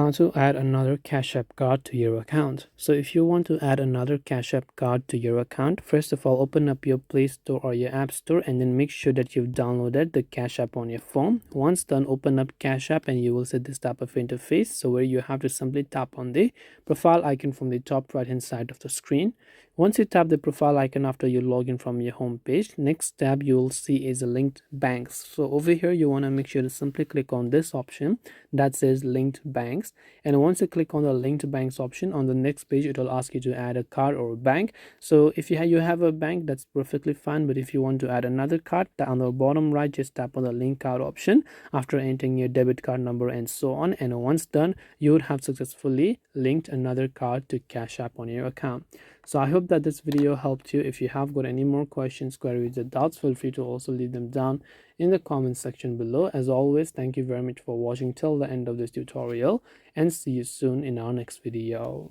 How to add another Cash App card to your account. So if you want to add another Cash App card to your account, first of all, open up your Play Store or your App Store and then make sure that you've downloaded the Cash App on your phone. Once done, open up Cash App and you will see this type of interface. So where you have to simply tap on the profile icon from the top right hand side of the screen. Once you tap the profile icon after you log in from your home page, next tab you will see is a linked banks. So over here you want to make sure to simply click on this option that says linked banks, and once you click on the linked banks option, on the next page it will ask you to add a card or a bank. So if you have a bank, that's perfectly fine, but if you want to add another card, on the bottom right just tap on the link card option after entering your debit card number and so on, and once done you would have successfully linked another card to Cash App on your account. So I hope that this video helped you. If you have got any more questions, queries, or doubts, feel free to also leave them down in the comment section below. As always, thank you very much for watching till the end of this tutorial, and see you soon in our next video.